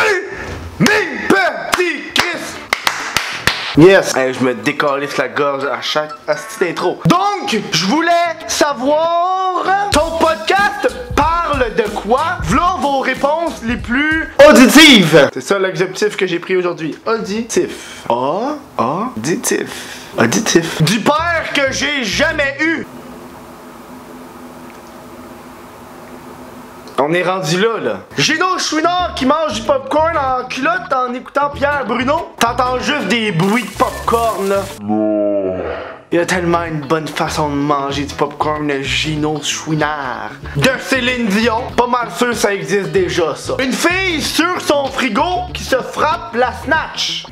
Salut mes petits Chris! Yes! Hey, je me décalisse la gorge à chaque petite intro. Donc, je voulais savoir, ton podcast parle de quoi? V'là vos réponses les plus auditives. C'est ça l'objectif que j'ai pris aujourd'hui. Auditif. Auditif. Auditif. Du père que j'ai jamais eu. On est rendu là. Gino Chouinard qui mange du popcorn en culotte en écoutant Pierre Bruno. T'entends juste des bruits de popcorn là. Il y a tellement une bonne façon de manger du popcorn de Gino Chouinard. De Céline Dion. Pas mal sûr ça existe déjà ça. Une fille sur son frigo qui se frappe la snatch.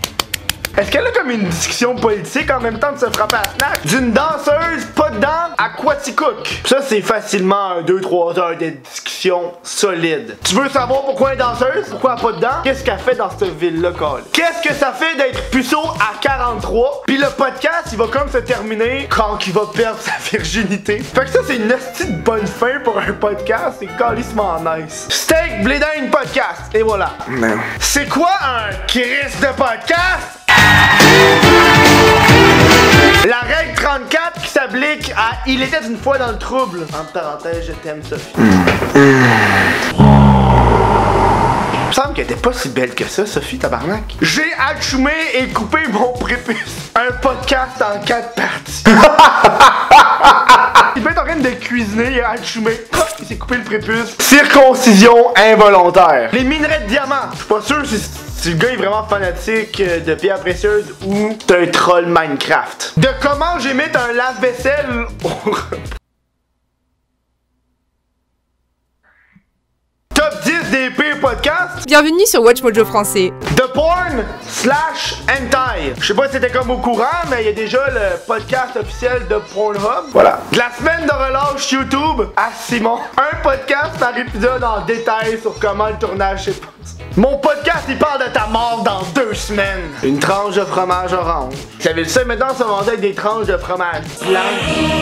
Est-ce qu'elle a comme une discussion politique en même temps de se frapper à snatch? D'une danseuse pas dedans à Quaticook. Ça c'est facilement 2-3 heures de discussion solide. Tu veux savoir pourquoi elle est danseuse? Pourquoi elle pas dedans? Qu'est-ce qu'elle fait dans cette ville-là, Carl? Qu'est-ce que ça fait d'être puceau à 43? Puis le podcast il va comme se terminer quand il va perdre sa virginité. Fait que ça c'est une petite bonne fin pour un podcast. C'est calissement nice. Steak Blédin podcast. Et voilà. C'est quoi un Chris de podcast? La règle 34 qui s'applique à Il était une fois dans le trouble. Entre parenthèses, je t'aime, Sophie. Il me semble qu'elle était pas si belle que ça, Sophie, tabarnak. J'ai achumé et coupé mon prépuce. Un podcast en 4 parties. Il peut être en train de cuisiner et achumé. Il s'est coupé le prépuce. Circoncision involontaire. Les minerais de diamant. Je suis pas sûr si le gars est vraiment fanatique de pierres précieuses ou c'est un troll Minecraft. De comment j'imite un lave-vaisselle au Top 10 des pires podcasts. Bienvenue sur Watch Mojo français. The Porn / Hentai. Je sais pas si c'était comme au courant, mais il y a déjà le podcast officiel de Pornhub. Voilà. De la semaine de relâche YouTube à Simon. Un podcast par épisode en détail sur comment le tournage s'est passé. Mon podcast il parle de ta mort dans 2 semaines. Une tranche de fromage orange. J'avais le seul maintenant se manger avec des tranches de fromage blanc.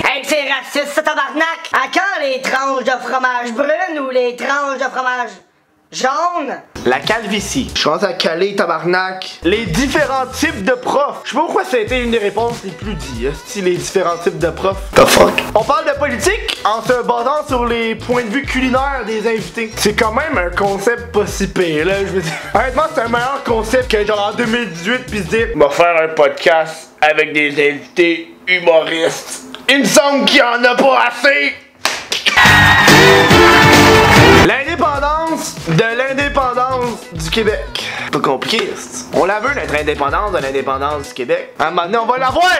Hey, c'est raciste, ça tabarnak! À quand les tranches de fromage brune ou les tranches de fromage jaune? La calvitie. Je commence à caler tabarnak. Les différents types de profs. Je sais pas pourquoi ça a été une des réponses les plus dites. Si les différents types de profs. The fuck? On parle de politique en se basant sur les points de vue culinaires des invités. C'est quand même un concept pas si pire là. Je veux dire. Honnêtement, c'est un meilleur concept que genre en 2018 puis se dire on va faire un podcast avec des invités humoristes. Il me semble qu'il y en a pas assez. L'indépendance de l'indépendance du Québec. Pas compliqué, c'est. On la veut, notre indépendance de l'indépendance du Québec. À un moment donné, on va l'avoir!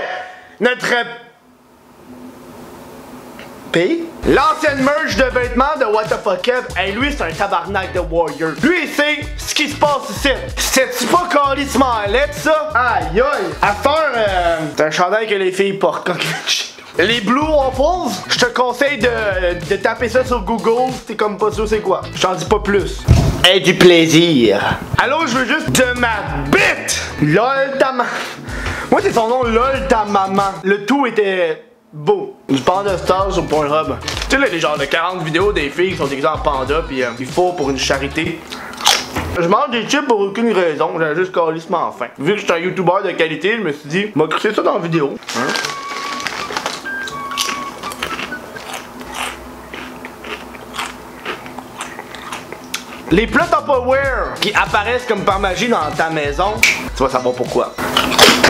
Notre pays. L'ancienne merge de vêtements de What the fuck Kev, hey, lui c'est un tabarnak de warrior. Lui il sait ce qui se passe ici. C'est-tu pas calissement laid ça? Aïe aïe! À faire, c'est un chandail que les filles portent quand ils viennent chez nous. Les Blue Waffles, je te conseille de taper ça sur Google, t'es comme pas sûr c'est quoi. J'en dis pas plus. Et du plaisir. Allô, je veux juste de ma bite! LOL ta maman. Moi c'est son nom, LOL ta maman. Le tout était beau. Du panda star sur Pornhub. Tu sais là, les genres de 40 vidéos des filles qui sont déguisées en panda pis il faut pour une charité. Je mange des chips pour aucune raison, j'ai juste calissement faim. Vu que je suis un YouTuber de qualité, je me suis dit, m'a crisser ça dans la vidéo. Hein? Les plats Tupperware qui apparaissent comme par magie dans ta maison, tu vas savoir pourquoi.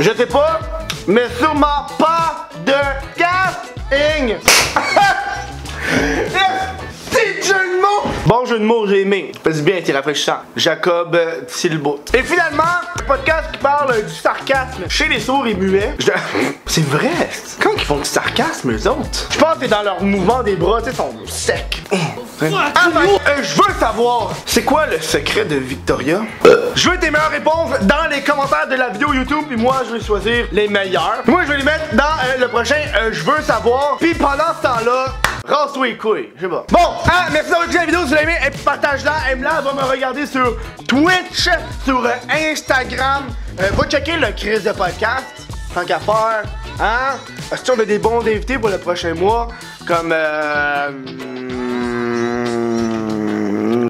Je sais pas, mais sûrement pas de casting. C'est jeu de mots. Bon jeu de mots, j'ai aimé. Fais bien, t'es rafraîchissant. Jacob Tilbout. Et finalement, un podcast qui parle du sarcasme chez les sourds et muets. C'est vrai. Quand ils font du sarcasme, eux autres? Je pense que c'est dans leur mouvement des bras, tu sais, sont secs. Je veux savoir, c'est quoi le secret de Victoria? Je veux tes meilleures réponses dans les commentaires de la vidéo YouTube, puis moi je vais choisir les meilleurs. Moi je vais les mettre dans le prochain je veux savoir. Puis pendant ce temps-là, rase-toi les couilles, je sais pas. Bon, merci d'avoir écouté la vidéo, si vous l'avez aimé, et puis partage-la, aime-la, va me regarder sur Twitch, sur Instagram. Va checker le Chris de podcast, tant qu'à faire, hein? Est-ce qu'on a des bons invités pour le prochain mois? Comme